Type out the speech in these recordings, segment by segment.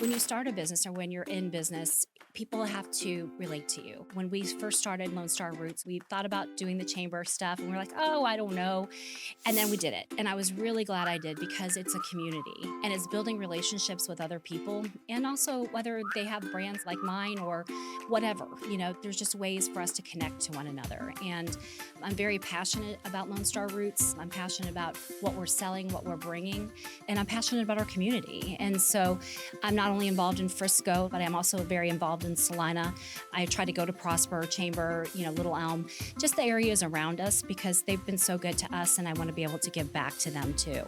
When you start a business or when you're in business, people have to relate to you. When we first started Lone Star Roots, we thought about doing the chamber stuff and we're like, oh, I don't know. And then we did it. And I was really glad I did because it's a community and it's building relationships with other people. And also whether they have brands like mine or whatever, there's just ways for us to connect to one another. And I'm very passionate about Lone Star Roots. I'm passionate about what we're selling, what we're bringing, and I'm passionate about our community. And so I'm not only involved in Frisco, but I'm also very involved in Salina. I try to go to Prosper, Chamber, Little Elm, just the areas around us because they've been so good to us and I want to be able to give back to them too.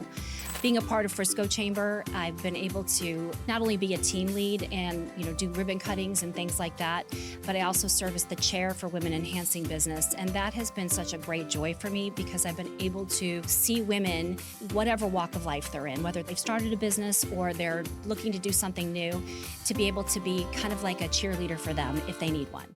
Being a part of Frisco Chamber, I've been able to not only be a team lead and do ribbon cuttings and things like that, but I also serve as the chair for Women Enhancing Business. And that has been such a great joy for me because I've been able to see women, whatever walk of life they're in, whether they've started a business or they're looking to do something new, to be able to be kind of like a cheerleader for them if they need one.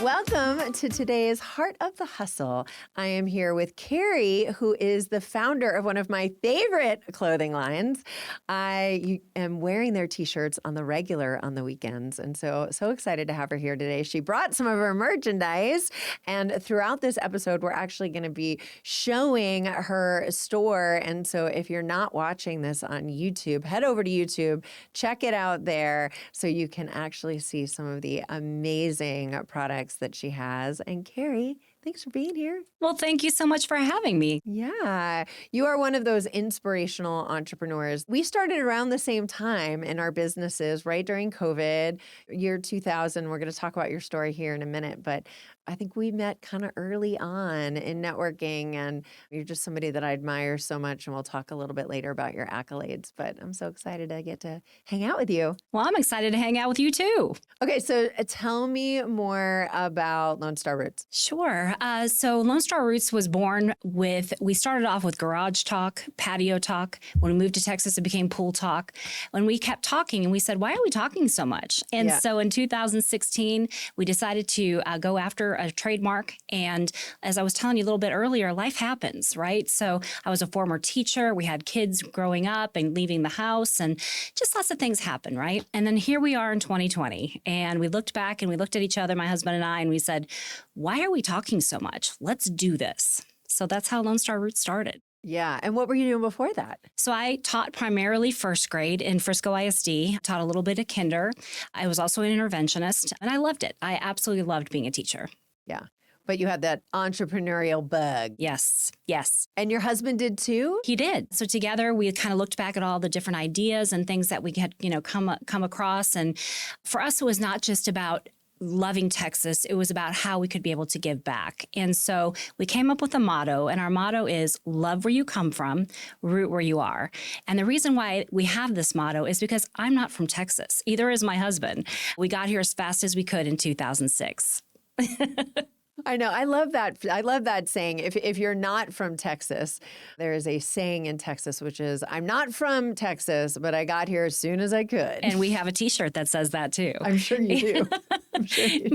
Welcome to today's Heart of the Hustle. I am here with Carrie, who is the founder of one of my favorite clothing lines. I am wearing their t-shirts on the regular on the weekends, and so excited to have her here today. She brought some of her merchandise, and throughout this episode, we're actually going to be showing her store. And so if you're not watching this on YouTube, head over to YouTube, check it out there so you can actually see some of the amazing products that she has. And Carrie, thanks for being here. Well, thank you so much for having me. Yeah, you are one of those inspirational entrepreneurs. We started around the same time in our businesses, right during COVID, year 2000. We're going to talk about your story here in a minute, but I think we met kind of early on in networking, and you're just somebody that I admire so much, and we'll talk a little bit later about your accolades, but I'm so excited to get to hang out with you. Well, I'm excited to hang out with you too. Okay, so tell me more about Lone Star Roots. Sure. So Lone Star Roots was born we started off with garage talk, patio talk. When we moved to Texas, it became pool talk. When we kept talking and we said, why are we talking so much? And so in 2016, we decided to go after a trademark. And as I was telling you a little bit earlier, life happens, right? So I was a former teacher. We had kids growing up and leaving the house and just lots of things happen, right? And then here we are in 2020. And we looked back and we looked at each other, my husband and I, and we said, why are we talking so much? Let's do this. So that's how Lone Star Roots started. Yeah. And what were you doing before that? So I taught primarily first grade in Frisco ISD, taught a little bit of kinder. I was also an interventionist and I loved it. I absolutely loved being a teacher. Yeah. But you had that entrepreneurial bug. Yes. And your husband did too? He did. So together we kind of looked back at all the different ideas and things that we had, come across. And for us, it was not just about loving Texas. It was about how we could be able to give back. And so we came up with a motto, and our motto is love where you come from, root where you are. And the reason why we have this motto is because I'm not from Texas. Either is my husband. We got here as fast as we could in 2006. I know. I love that. I love that saying. If you're not from Texas, there is a saying in Texas, which is, I'm not from Texas, but I got here as soon as I could. And we have a t-shirt that says that too. I'm sure you do.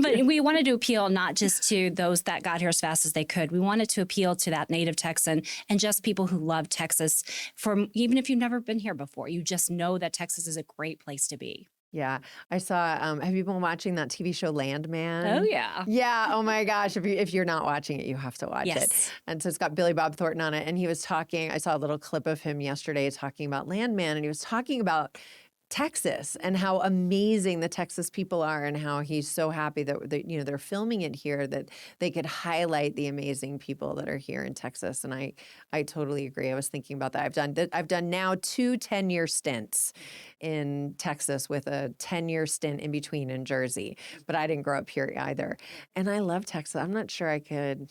But we wanted to appeal not just to those that got here as fast as they could. We wanted to appeal to that native Texan and just people who love Texas. Even if you've never been here before, you just know that Texas is a great place to be. Yeah. I saw, have you been watching that TV show Landman? Oh, yeah. Yeah. Oh, my gosh. If you're not watching it, you have to watch it. And so it's got Billy Bob Thornton on it. And he was talking, I saw a little clip of him yesterday talking about Landman. And he was talking about Texas and how amazing the Texas people are and how he's so happy that they're filming it here, that they could highlight the amazing people that are here in Texas. And I totally agree. I was thinking about that. I've done now 2 10-year stints in Texas with a 10-year stint in between in Jersey, but I didn't grow up here either. And I love Texas. I'm not sure I could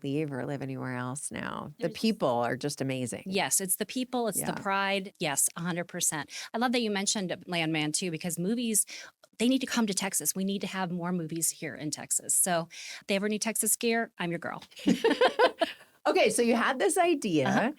leave or live anywhere else now. The people are just amazing. Yes, it's the people, it's the pride. Yes, 100%. I love that you mentioned Landman too, because movies, they need to come to Texas. We need to have more movies here in Texas. So if they ever need Texas gear, I'm your girl. Okay, so you had this idea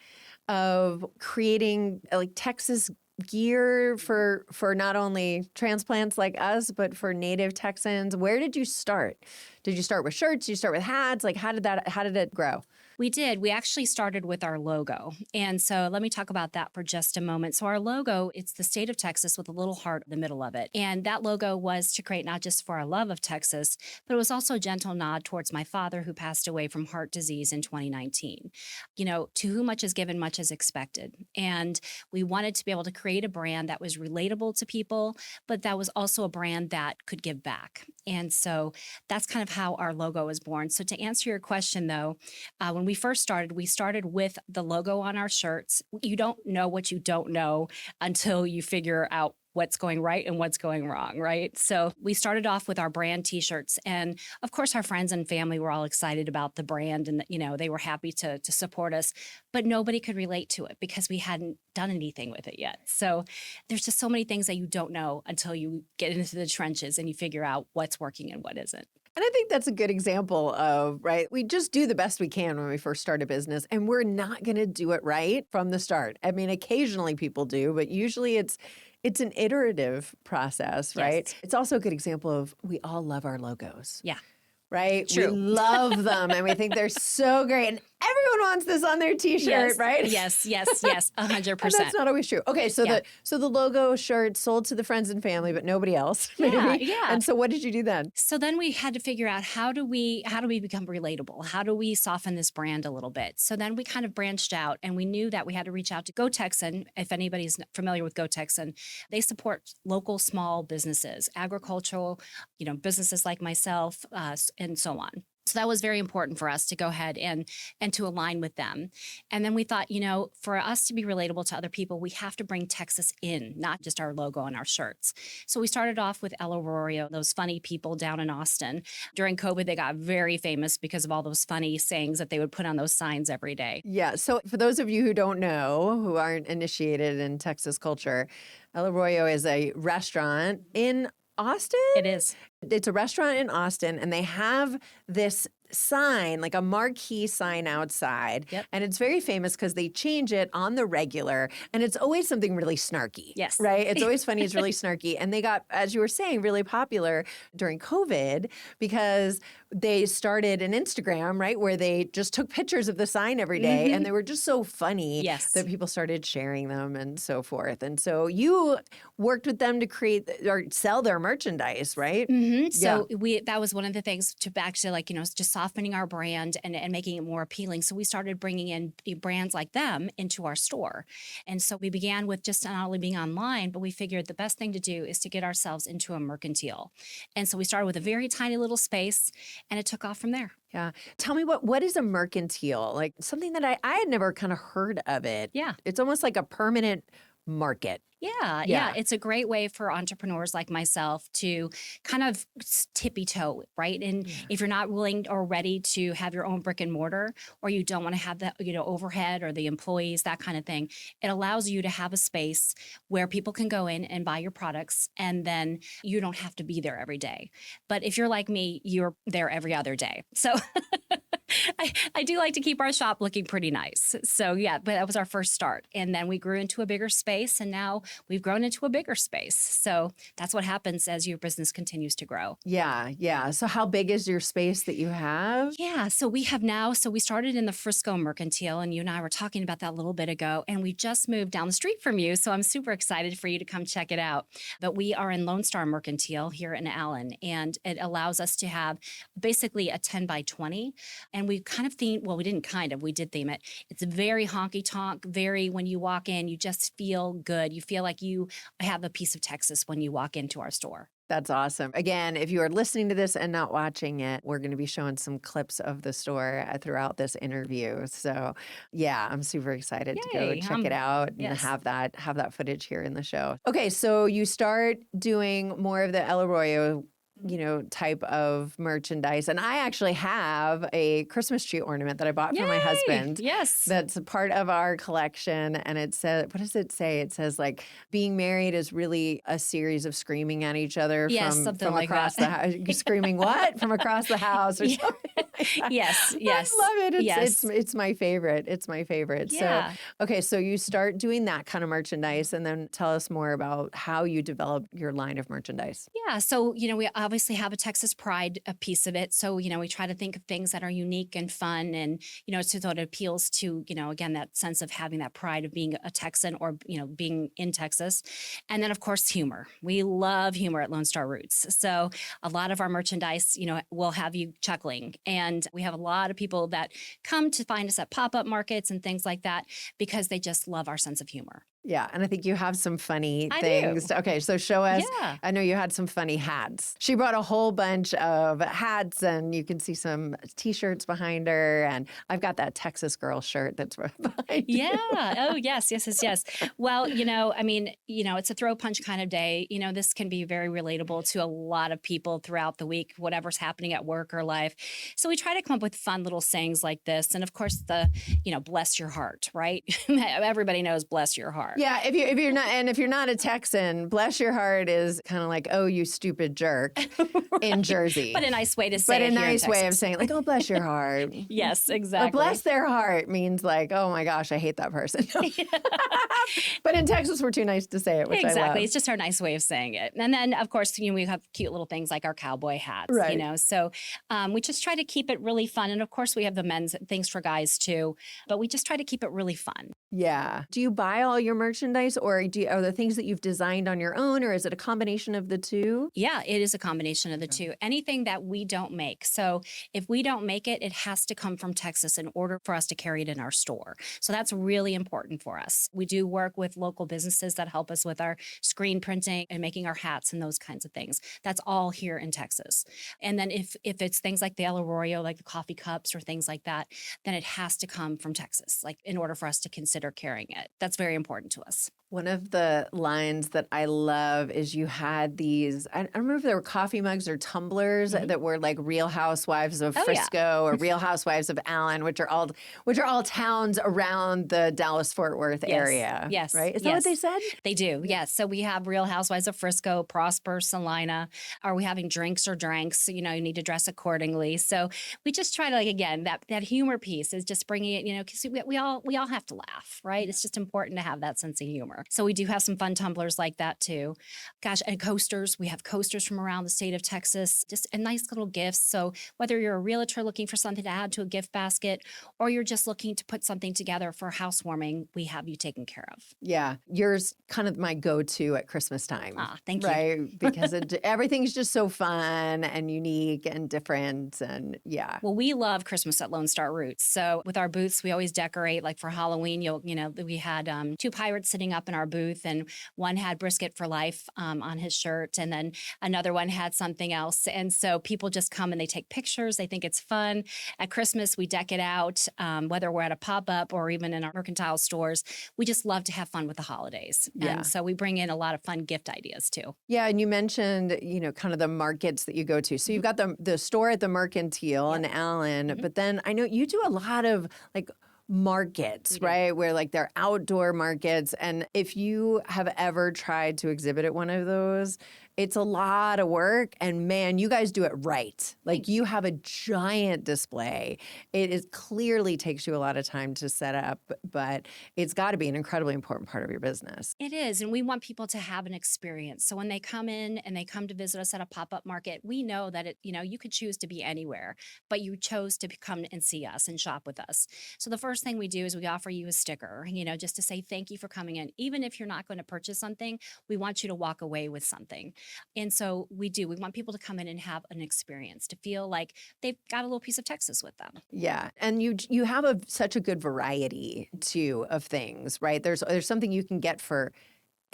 of creating like Texas gear for not only transplants like us, but for native Texans. Where did you start? Did you start with shirts? Did you start with hats? Like how did it grow? We did. We actually started with our logo. And so let me talk about that for just a moment. So our logo, it's the state of Texas with a little heart in the middle of it. And that logo was to create not just for our love of Texas, but it was also a gentle nod towards my father who passed away from heart disease in 2019. To whom much is given, much is expected. And we wanted to be able to create a brand that was relatable to people, but that was also a brand that could give back. And so that's kind of how our logo was born. So to answer your question though, when we first started, we started with the logo on our shirts. You don't know what you don't know until you figure out what's going right and what's going wrong, right? So we started off with our brand t-shirts. And of course, our friends and family were all excited about the brand and, they were happy to support us, but nobody could relate to it because we hadn't done anything with it yet. So there's just so many things that you don't know until you get into the trenches and you figure out what's working and what isn't. And I think that's a good example of, right, we just do the best we can when we first start a business, and we're not going to do it right from the start. I mean, occasionally people do, but usually it's an iterative process, right? Yes. It's also a good example of we all love our logos. Yeah. Right? True. We love them and we think they're so great. And everyone wants this on their t-shirt, Yes, right? Yes, 100%. And that's not always true. Okay, so the logo shirt sold to the friends and family, but nobody else, maybe. Yeah. And so what did you do then? So then we had to figure out how do we become relatable? How do we soften this brand a little bit? So then we kind of branched out and we knew that we had to reach out to Go Texan. If anybody's familiar with Go Texan, they support local small businesses, agricultural, businesses like myself, and so on. So that was very important for us to go ahead and to align with them. And then we thought, for us to be relatable to other people, we have to bring Texas in, not just our logo on our shirts. So we started off with El Arroyo, those funny people down in Austin. During COVID, they got very famous because of all those funny sayings that they would put on those signs every day. Yeah. So for those of you who don't know, who aren't initiated in Texas culture, El Arroyo is a restaurant in Austin? It is. It's a restaurant in Austin, and they have this sign, like a marquee sign outside. Yep. And it's very famous because they change it on the regular, and it's always something really snarky. Yes. Right? It's always funny. It's really snarky. And they got, as you were saying, really popular during COVID because they started an Instagram, right, where they just took pictures of the sign every day, and they were just so funny that people started sharing them and so forth. And so you worked with them to create or sell their merchandise, right? Mm-hmm. So that was one of the things to back to just softening our brand and making it more appealing. So we started bringing in brands like them into our store. And so we began with just not only being online, but we figured the best thing to do is to get ourselves into a Mercantile. And so we started with a very tiny little space and it took off from there. Yeah. Tell me what is a Mercantile? Like something that I had never kind of heard of it. Yeah. It's almost like a permanent market. Yeah. It's a great way for entrepreneurs like myself to kind of tippy toe, right? And if you're not willing or ready to have your own brick and mortar, or you don't want to have the overhead or the employees, that kind of thing, it allows you to have a space where people can go in and buy your products, and then you don't have to be there every day. But if you're like me, you're there every other day. So I do like to keep our shop looking pretty nice. So but that was our first start. And then we grew into a bigger space, and now we've grown into a bigger space. So that's what happens as your business continues to grow. Yeah. So how big is your space that you have? Yeah. So we started in the Frisco Mercantile, and you and I were talking about that a little bit ago, and we just moved down the street from you. So I'm super excited for you to come check it out. But we are in Lone Star Mercantile here in Allen, and it allows us to have basically a 10 by 20. And we kind of we did theme it. It's very honky tonk, very, when you walk in, you just feel good. You feel like you have a piece of Texas when you walk into our store. That's awesome. Again, if you are listening to this and not watching it, we're going to be showing some clips of the store throughout this interview. So I'm super excited to go check it out and have that footage here in the show. Okay, so you start doing more of the El Arroyo type of merchandise. And I actually have a Christmas tree ornament that I bought for my husband. Yes. That's a part of our collection. And it says, what does it say? It says like being married is really a series of screaming at each other from like across that. the house. Screaming what? From across the house or something. Yes, yes, I love it. yes. It's my favorite. It's my favorite. Yeah. So, okay, so you start doing that kind of merchandise and then tell us more about how you develop your line of merchandise. Yeah. So, we obviously have a Texas pride, a piece of it. So, we try to think of things that are unique and fun and, so that it appeals to, again, that sense of having that pride of being a Texan or, being in Texas. And then, of course, humor. We love humor at Lone Star Roots. So, a lot of our merchandise, will have you chuckling. And we have a lot of people that come to find us at pop-up markets and things like that because they just love our sense of humor. Yeah, and I think you have some funny I things. do. Okay, so show us. Yeah. I know you had some funny hats. She brought a whole bunch of hats, and you can see some T-shirts behind her. And I've got that Texas girl shirt that's behind Yeah. you. Oh, yes, yes, yes, yes. Well, it's a throw punch kind of day. This can be very relatable to a lot of people throughout the week, whatever's happening at work or life. So we try to come up with fun little sayings like this. And of course, bless your heart, right? Everybody knows bless your heart. Yeah, if you're not a Texan, bless your heart is kind of like, oh, you stupid jerk in Jersey. But a nice way to say it. But a here in nice way of Texas. saying it, like, oh, bless your heart. Yes, exactly. Or bless their heart means like, oh my gosh, I hate that person. But in Texas, we're too nice to say it, which I love. Exactly. It's just our nice way of saying it. And then, of course, we have cute little things like our cowboy hats, Right. So we just try to keep it really fun. And of course, we have the men's things for guys too, but we just try to keep it really fun. Yeah. Do you buy all your merchandise or are there things that you've designed on your own or is it a combination of the two? Yeah, it is a combination of the two. Anything that we don't make. So if we don't make it, it has to come from Texas in order for us to carry it in our store. So that's really important for us. We do work with local businesses that help us with our screen printing and making our hats and those kinds of things. That's all here in Texas. And then if it's things like the El Arroyo, like the coffee cups or things like that, then it has to come from Texas, like in order for us to consider carrying it. That's very important to us. One of the lines that I love is you had these, I don't remember if they were coffee mugs or tumblers that were like Real Housewives of Frisco or Real Housewives of Allen, which are all towns around the Dallas-Fort Worth area. Yes. Right? Is that what they said? They do. Yes. So we have Real Housewives of Frisco, Prosper, Salina. Are we having drinks or dranks? You need to dress accordingly. So we just try to, like, again, that humor piece is just bringing it, because we all have to laugh, right? It's just important to have that sense of humor. So we do have some fun tumblers like that too. Gosh, and coasters. We have coasters from around the state of Texas, just a nice little gifts. So whether you're a realtor looking for something to add to a gift basket or you're just looking to put something together for housewarming, we have you taken care of. Yeah. Yours kind of my go-to at Christmas time. Thank you. Right? Because everything's just so fun and unique and different and yeah. Well, we love Christmas at Lone Star Roots. So with our booths, we always decorate. Like for Halloween, we had two pirates sitting up in our booth, and one had brisket for life on his shirt, and then another one had something else. And so people just come and they take pictures. They think it's fun. At Christmas, we deck it out, whether we're at a pop-up or even in our Mercantile stores. We just love to have fun with the holidays. Yeah. And so we bring in a lot of fun gift ideas too. Yeah, and you mentioned, kind of the markets that you go to. So you've got the store at the Mercantile in Allen, but then I know you do a lot of like markets, right? Where like they're outdoor markets. And if you have ever tried to exhibit at one of those, it's a lot of work. And man, you guys do it right. Like you have a giant display. It clearly takes you a lot of time to set up, but it's got to be an incredibly important part of your business. It is. And we want people to have an experience. So when they come in and they come to visit us at a pop-up market, we know that you could choose to be anywhere, but you chose to come and see us and shop with us. So the first thing we do is we offer you a sticker, just to say thank you for coming in. Even if you're not going to purchase something, we want you to walk away with something. And so we want people to come in and have an experience, to feel like they've got a little piece of Texas with them. Yeah. And you have such a good variety too of things, right? There's something you can get for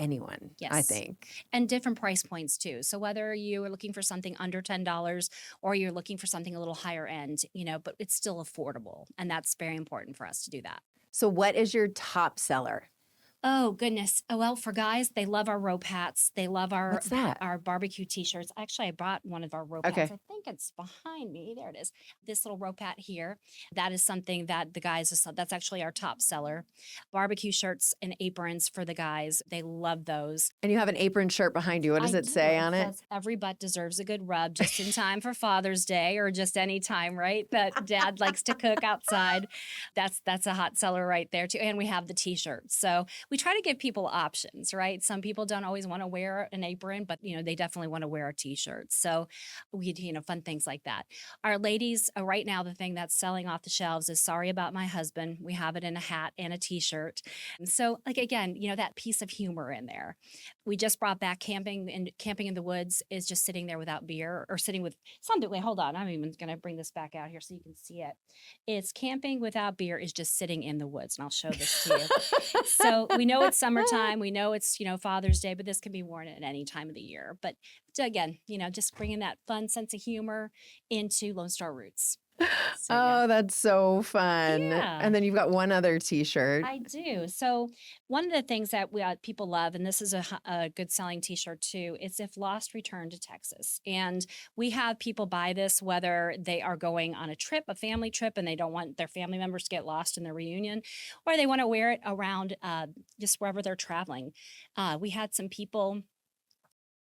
anyone, yes. I think. And different price points too. So whether you are looking for something under $10 or you're looking for something a little higher end, but it's still affordable. And that's very important for us to do that. So what is your top seller? Oh, goodness. Oh, well, for guys, they love our rope hats. They love What's that? our barbecue t-shirts. Actually, I brought one of our rope hats. Okay. I think it's behind me. There it is. This little rope hat here. That is something that the guys, that's actually our top seller. Barbecue shirts and aprons for the guys. They love those. And you have an apron shirt behind you. What does I it do. say It on it? says every butt deserves a good rub just in time for Father's Day or just any time, right? That dad likes to cook outside. That's a hot seller right there too. And we have the t-shirts. So we try to give people options, right? Some people don't always want to wear an apron, but they definitely want to wear a t-shirt. So we fun things like that. Our ladies, right now, the thing that's selling off the shelves is Sorry About My Husband. We have it in a hat and a t-shirt. And so like, again, that piece of humor in there. We just brought back camping, and camping in the woods is just sitting there without beer or sitting with something. Wait, hold on. I'm even going to bring this back out here so you can see it. It's camping without beer is just sitting in the woods. And I'll show this to you. So we know it's summertime. We know it's, Father's Day, but this can be worn at any time of the year. But again, just bringing that fun sense of humor into Lone Star Roots. So, yeah. Oh, that's so fun. Yeah. And then you've got one other t-shirt. I do. So one of the things that people love, and this is a good selling t-shirt too, is If Lost, Return to Texas. And we have people buy this whether they are going on a trip, a family trip, and they don't want their family members to get lost in their reunion, or they want to wear it around just wherever they're traveling. We had some people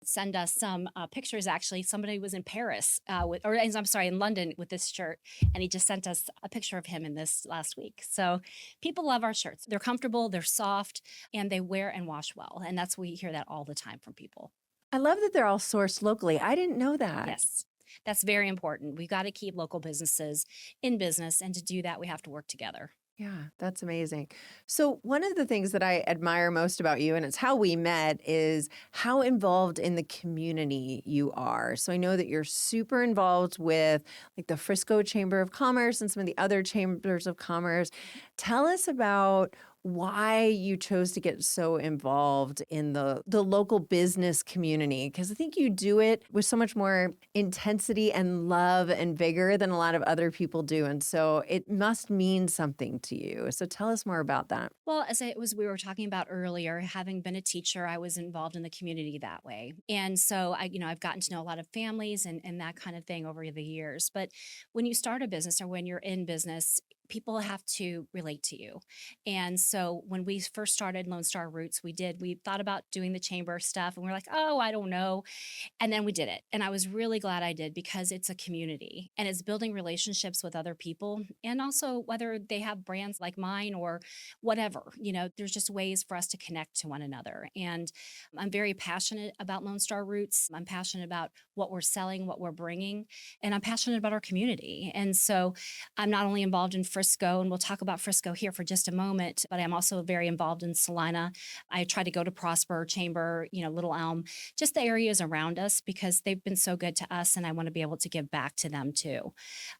send us some pictures. Actually, somebody was in Paris in London with this shirt, and he just sent us a picture of him in this last week. So people love our shirts. They're comfortable, they're soft, and they wear and wash well. And we hear that all the time from people. I love that they're all sourced locally. I didn't know that. Yes, that's very important. We've got to keep local businesses in business, and to do that, we have to work together. Yeah, that's amazing. So one of the things that I admire most about you, and it's how we met, is how involved in the community you are. So I know that you're super involved with like the Frisco Chamber of Commerce and some of the other chambers of commerce. Tell us about why you chose to get so involved in the local business community, because I think you do it with so much more intensity and love and vigor than a lot of other people do. And so it must mean something to you. So tell us more about that. Well, we were talking about earlier, having been a teacher, I was involved in the community that way. And so I've gotten to know a lot of families and that kind of thing over the years. But when you start a business or when you're in business, people have to relate to you. And so when we first started Lone Star Roots, we thought about doing the chamber stuff, and we're like, oh, I don't know. And then we did it. And I was really glad I did, because it's a community and it's building relationships with other people. And also whether they have brands like mine or whatever, there's just ways for us to connect to one another. And I'm very passionate about Lone Star Roots. I'm passionate about what we're selling, what we're bringing, and I'm passionate about our community. And so I'm not only involved in Frisco, and we'll talk about Frisco here for just a moment, but I'm also very involved in Salina. I try to go to Prosper, Chamber, Little Elm, just the areas around us, because they've been so good to us, and I want to be able to give back to them too.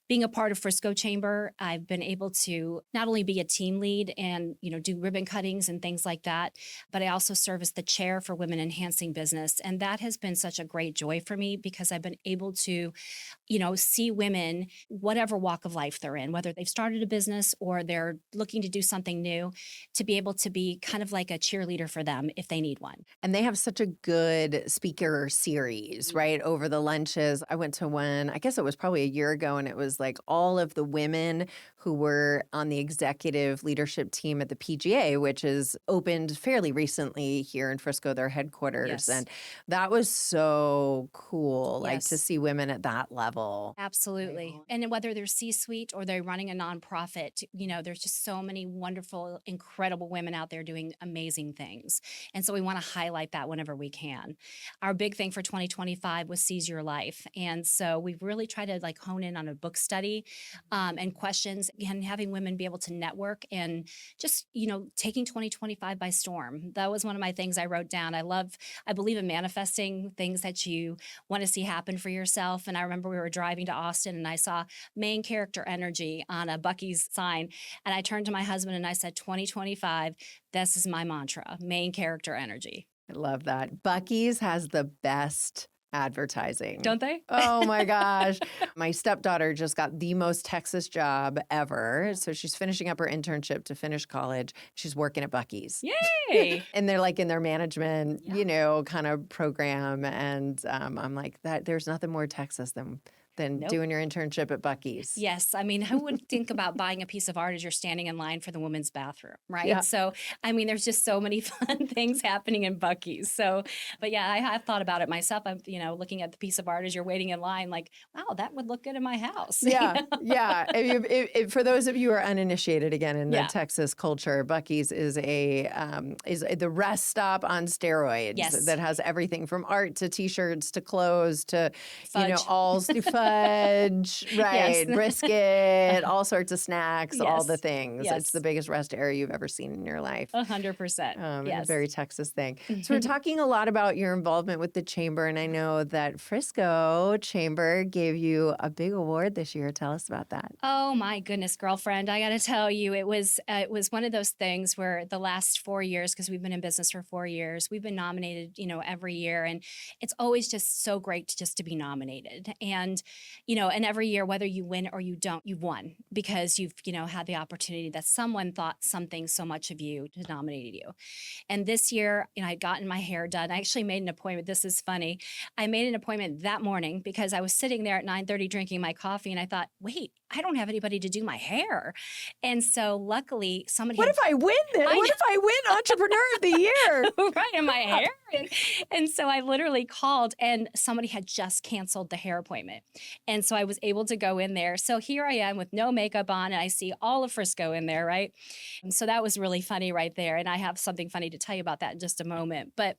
Being a part of Frisco Chamber, I've been able to not only be a team lead and, do ribbon cuttings and things like that, but I also serve as the chair for Women Enhancing Business. And that has been such a great joy for me, because I've been able to, see women, whatever walk of life they're in, whether they've started a business or they're looking to do something new, to be able to be kind of like a cheerleader for them if they need one. And they have such a good speaker series, right? Over the lunches. I went to one, I guess it was probably a year ago, and it was like all of the women who were on the executive leadership team at the PGA, which is opened fairly recently here in Frisco, their headquarters. Yes. And that was so cool, like Yes. to see women at that level. Absolutely. And whether they're C-suite or they're running a nonprofit, there's just so many wonderful, incredible women out there doing amazing things. And so we want to highlight that whenever we can. Our big thing for 2025 was Seize Your Life. And so we've really tried to hone in on a book study and questions, and having women be able to network and just, taking 2025 by storm. That was one of my things I wrote down. I believe in manifesting things that you want to see happen for yourself. And I remember we were driving to Austin, and I saw main character energy on a Buc-ee's sign. And I turned to my husband and I said, 2025, this is my mantra, main character energy. I love that. Buc-ee's has the best advertising. Don't they? Oh my gosh. My stepdaughter just got the most Texas job ever. So she's finishing up her internship to finish college. She's working at Buc-ee's. Yay. And they're like in their management, Yeah. kind of program. And I'm like, that there's nothing more Texas than Nope. doing your internship at Buc-ee's. Yes. I mean, who would think about buying a piece of art as you're standing in line for the women's bathroom, right? Yeah. So, I mean, there's just so many fun things happening in Buc-ee's. So, but yeah, I have thought about it myself. I'm, looking at the piece of art as you're waiting in line, like, wow, that would look good in my house. Yeah, yeah. For those of you who are uninitiated, again, in the Yeah. Texas culture, Buc-ee's is is the rest stop on steroids. Yes. That has everything from art to T-shirts to clothes to Fudge. all fudge, right? Yes. Brisket, all sorts of snacks, all Yes. the things. Yes. It's the biggest rest area you've ever seen in your life. 100%. A Yes. very Texas thing. So we're talking a lot about your involvement with the chamber, and I know that Frisco Chamber gave you a big award this year. Tell us about that. Oh my goodness, girlfriend! I got to tell you, it was one of those things where the last 4 years, because we've been in business for 4 years, we've been nominated, every year, and it's always just so great to be nominated. And and every year, whether you win or you don't, you've won because you've had the opportunity that someone thought something so much of you to nominate you. And this year, I'd gotten my hair done. I actually made an appointment. This is funny. I made an appointment that morning because I was sitting there at 9:30 drinking my coffee, and I thought, wait, I don't have anybody to do my hair. And so luckily somebody What if I win this? What if I win Entrepreneur of the Year? right in my hair. And so I literally called, and somebody had just canceled the hair appointment. And so I was able to go in there. So here I am with no makeup on, and I see all of Frisco in there, right? And so that was really funny right there. And I have something funny to tell you about that in just a moment. But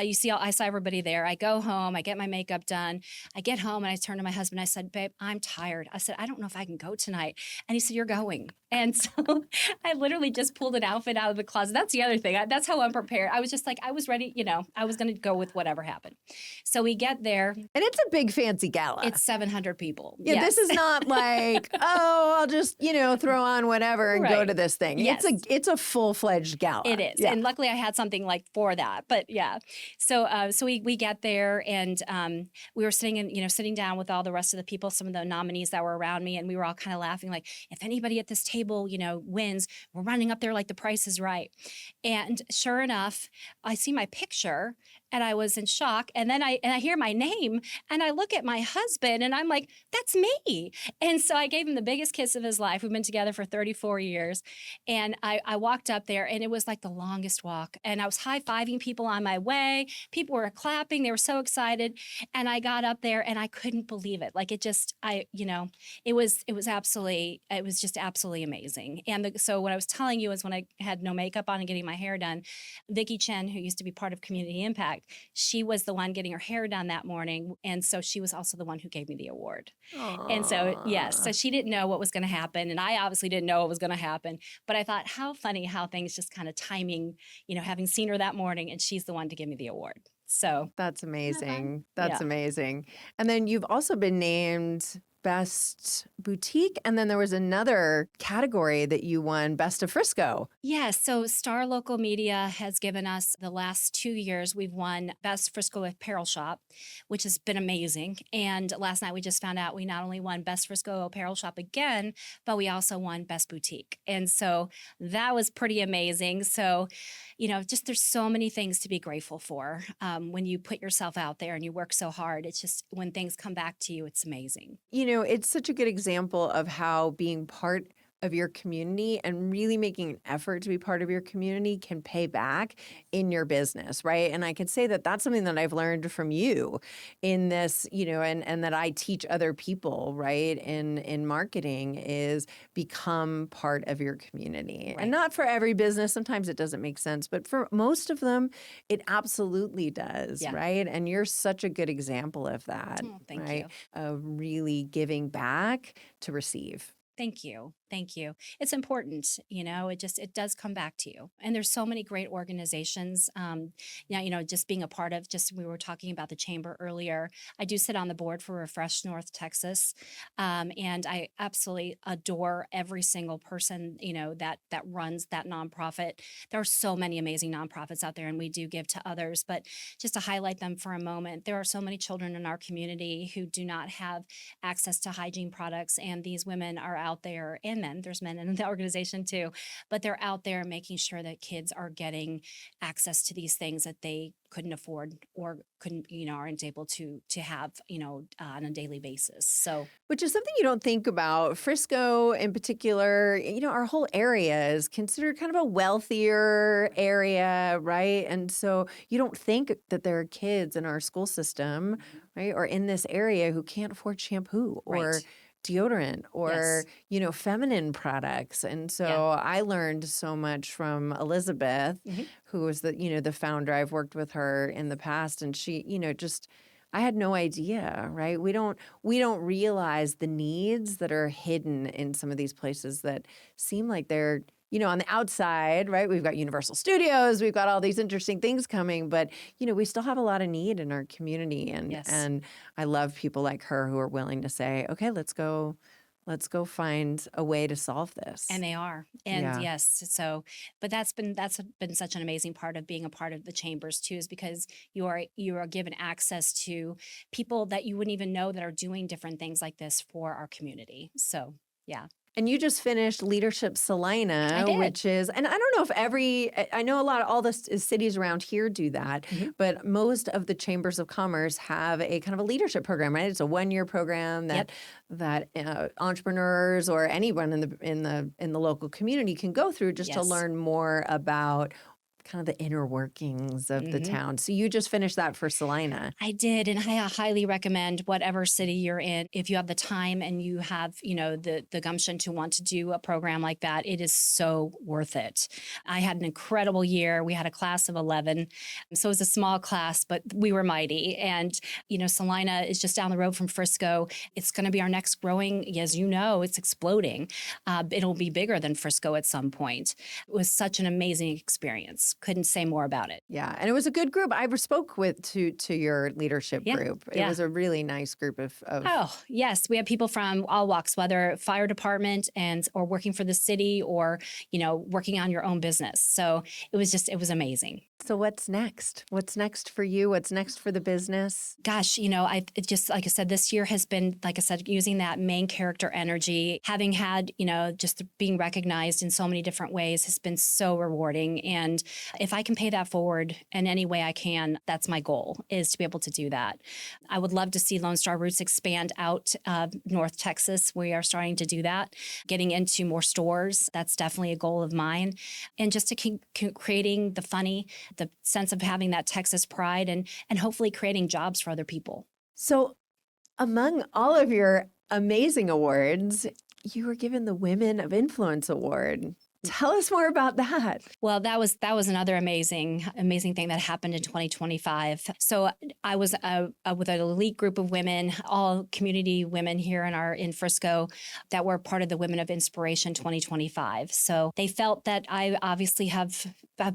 you see, I saw everybody there. I go home, I get my makeup done. I get home and I turned to my husband. I said, babe, I'm tired. I said, I don't know if I can go tonight. And he said, you're going. And so I literally just pulled an outfit out of the closet. That's the other thing. That's how unprepared. I was just like, I was ready, I was going to go with whatever happened. So we get there. And it's a big fancy gala. It's 700 people. Yeah, Yes. This is not like, oh, I'll just, throw on whatever and go Right. to this thing. Yes. It's a full-fledged gala. It is. Yeah. And luckily I had something like for that. But yeah. So we get there, and we were sitting down with all the rest of the people, some of the nominees that were around me, and we were all kind of laughing like, if anybody at this table, wins, we're running up there like the Price is Right. And sure enough, I see my picture, and I was in shock. And then I hear my name, and I look at my husband, and I'm like, that's me. And so I gave him the biggest kiss of his life. We've been together for 34 years. And I walked up there, and it was like the longest walk. And I was high-fiving people on my way. People were clapping. They were so excited. And I got up there, and I couldn't believe it. Like it was just absolutely amazing. And so what I was telling you is when I had no makeup on and getting my hair done, Vicki Chen, who used to be part of Community Impact, she was the one getting her hair done that morning. And so she was also the one who gave me the award. Aww. And so, yes, so she didn't know what was going to happen. And I obviously didn't know what was going to happen. But I thought, how funny how things just kind of timing, having seen her that morning, and she's the one to give me the award. So That's amazing. Yeah. That's amazing. And then you've also been named Best Boutique, and then there was another category that you won, Best of Frisco. yes, so Star Local Media has given us the last 2 years, we've won Best Frisco Apparel Shop, which has been amazing. And last night we just found out we not only won Best Frisco Apparel Shop again, but we also won Best Boutique. And so that was pretty amazing. So, just there's so many things to be grateful for when you put yourself out there and you work so hard. It's just when things come back to you, it's amazing. It's such a good example of how being part of your community and really making an effort to be part of your community can pay back in your business, right? And I could say that that's something that I've learned from you in this, and that I teach other people, right, in marketing is become part of your community. Right. And not for every business, sometimes it doesn't make sense, but for most of them, it absolutely does, Yeah. right? And you're such a good example of that, Oh, thank right? you. Of really giving back to receive. Thank you. Thank you. It's important, it does come back to you. And there's so many great organizations. Just being a part of, we were talking about the chamber earlier. I do sit on the board for Refresh North Texas. And I absolutely adore every single person, that runs that nonprofit. There are so many amazing nonprofits out there, and we do give to others, but just to highlight them for a moment, there are so many children in our community who do not have access to hygiene products, and these women are out there, and men, there's men in the organization too, but they're out there making sure that kids are getting access to these things that they couldn't afford or couldn't, aren't able to have, on a daily basis. So, which is something you don't think about. Frisco in particular, our whole area is considered kind of a wealthier area, right? And so you don't think that there are kids in our school system, right, or in this area who can't afford shampoo or deodorant or, feminine products. And so I learned so much from Elizabeth, who was the founder. I've worked with her in the past, and she, I had no idea, right? We don't realize the needs that are hidden in some of these places that seem like they're, on the outside, right? We've got Universal Studios, we've got all these interesting things coming, but we still have a lot of need in our community, and I love people like her who are willing to say, okay, let's go find a way to solve this. And they are. And yes, so but that's been such an amazing part of being a part of the chambers too, is because you are given access to people that you wouldn't even know that are doing different things like this for our community. So, yeah. And you just finished Leadership Salina, which is, and I don't know if I know all the cities around here do that, but most of the chambers of commerce have a kind of a leadership program, right? It's a 1-year program that entrepreneurs or anyone in the local community can go through just to learn more about kind of the inner workings of the town. So you just finished that for Salina. I did, and I highly recommend whatever city you're in. If you have the time and you have, the gumption to want to do a program like that, it is so worth it. I had an incredible year. We had a class of 11, so it was a small class, but we were mighty. And, Salina is just down the road from Frisco. It's going to be our next growing, as it's exploding. It'll be bigger than Frisco at some point. It was such an amazing experience. Couldn't say more about it. Yeah. And it was a good group. I spoke to your leadership group. It was a really nice group of Oh, yes. We have people from all walks, whether fire department or working for the city or, working on your own business. So it was amazing. So what's next? What's next for you? What's next for the business? Gosh, just like I said, this year has been, like I said, using that main character energy, having had, just being recognized in so many different ways has been so rewarding. And if I can pay that forward in any way I can, that's my goal, is to be able to do that. I would love to see Lone Star Roots expand out North Texas. We are starting to do that, getting into more stores. That's definitely a goal of mine. And just to keep creating the funny, the sense of having that Texas pride and hopefully creating jobs for other people. So among all of your amazing awards, you were given the Women of Influence Award. Tell us more about that. Well, that was another amazing thing that happened in 2025. So I was with an elite group of women, all community women here in Frisco, that were part of the Women of Inspiration 2025. So they felt that I obviously have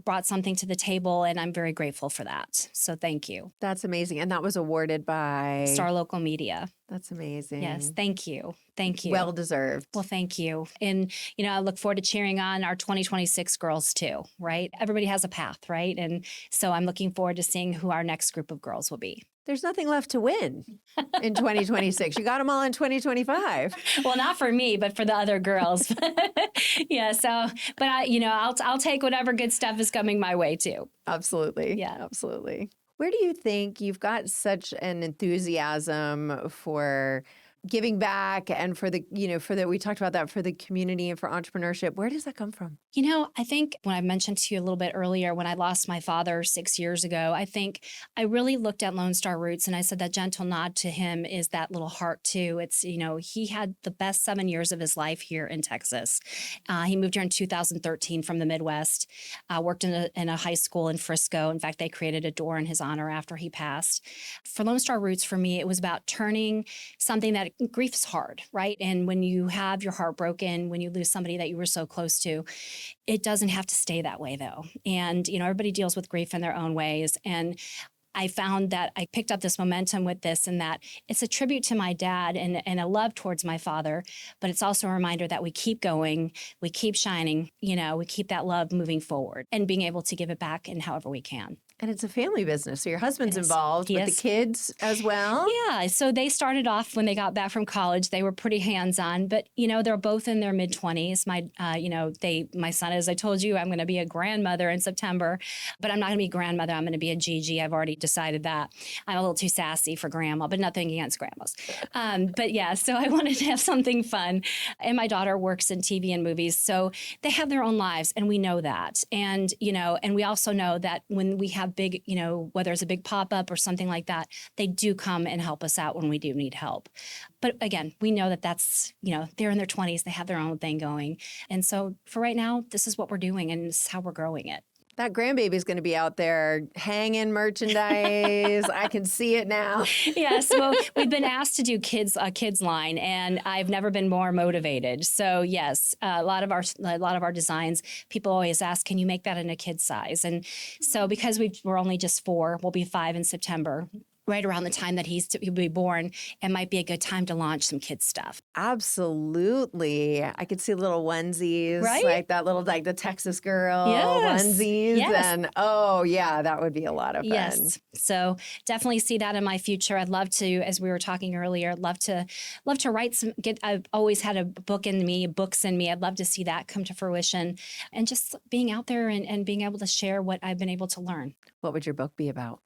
brought something to the table, and I'm very grateful for that. So thank you. That's amazing. And that was awarded by Star Local Media. That's amazing. Yes, thank you. Thank you. Well deserved. Well, thank you. And, I look forward to cheering on our 2026 girls too, right? Everybody has a path, right? And so I'm looking forward to seeing who our next group of girls will be. There's nothing left to win in 2026. You got them all in 2025. Well, not for me, but for the other girls. Yeah. So, but I'll take whatever good stuff is coming my way too. Absolutely. Yeah. Absolutely. Where do you think you've got such an enthusiasm for giving back and for we talked about that, for the community and for entrepreneurship? Where does that come from? I think when I mentioned to you a little bit earlier, when I lost my father 6 years ago, I think I really looked at Lone Star Roots and I said that gentle nod to him is that little heart too. It's, he had the best 7 years of his life here in Texas. He moved here in 2013 from the Midwest, worked in a high school in Frisco. In fact, they created a door in his honor after he passed. For Lone Star Roots, for me, it was about turning something that that grief's hard, right? And when you have your heart broken, when you lose somebody that you were so close to, it doesn't have to stay that way though. And, everybody deals with grief in their own ways. And I found that I picked up this momentum with this, and that it's a tribute to my dad and a love towards my father, but it's also a reminder that we keep going, we keep shining, we keep that love moving forward and being able to give it back in however we can. And it's a family business. So your husband's It is. involved with Yes. the kids as well? Yeah. So they started off when they got back from college. They were pretty hands-on, but they're both in their mid-20s. My son, as I told you, I'm going to be a grandmother in September, but I'm not going to be a grandmother. I'm going to be a Gigi. I've already decided that. I'm a little too sassy for grandma, but nothing against grandmas. But yeah, so I wanted to have something fun. And my daughter works in TV and movies. So they have their own lives, and we know that. And, and we also know that when we have big, whether it's a big pop-up or something like that, they do come and help us out when we do need help. But again, we know that that's, they're in their 20s, they have their own thing going. And so for right now, this is what we're doing, and this is how we're growing it. That grandbaby's going to be out there hanging merchandise. I can see it now. Yes, well, we've been asked to do a kids line, and I've never been more motivated. So yes, a lot of our designs, people always ask, "Can you make that in a kid size?" And so because we're only just 4, we'll be 5 in September. Right around the time that he'll be born, it might be a good time to launch some kids stuff. Absolutely. I could see little onesies, right? Like that little, like the Texas girl onesies. Yes. And oh yeah, that would be a lot of fun. Yes. So definitely see that in my future. I'd love to, as we were talking earlier, love to write I've always had books in me. I'd love to see that come to fruition, and just being out there and being able to share what I've been able to learn. What would your book be about?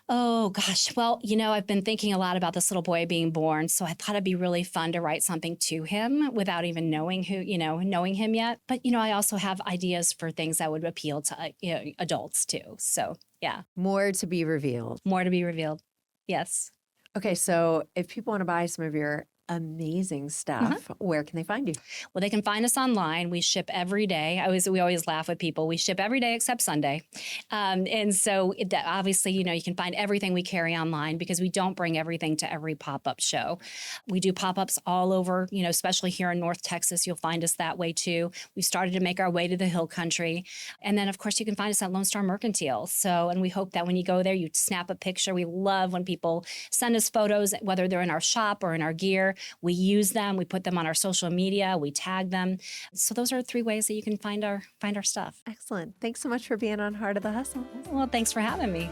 Oh, gosh. Well, I've been thinking a lot about this little boy being born. So I thought it'd be really fun to write something to him without even knowing him yet. But, I also have ideas for things that would appeal to adults too. So, yeah. More to be revealed. More to be revealed. Yes. Okay. So if people want to buy some of your amazing stuff, where can they find you? Well, they can find us online. We ship every day. We always laugh with people. We ship every day except Sunday. And so obviously, you can find everything we carry online, because we don't bring everything to every pop-up show. We do pop-ups all over, especially here in North Texas. You'll find us that way too. We've started to make our way to the Hill Country. And then, of course, you can find us at Lone Star Mercantile. And we hope that when you go there, you snap a picture. We love when people send us photos, whether they're in our shop or in our gear. We use them. We put them on our social media. We tag them. So those are 3 ways that you can find our stuff. Excellent. Thanks so much for being on Heart of the Hustle. Well, thanks for having me.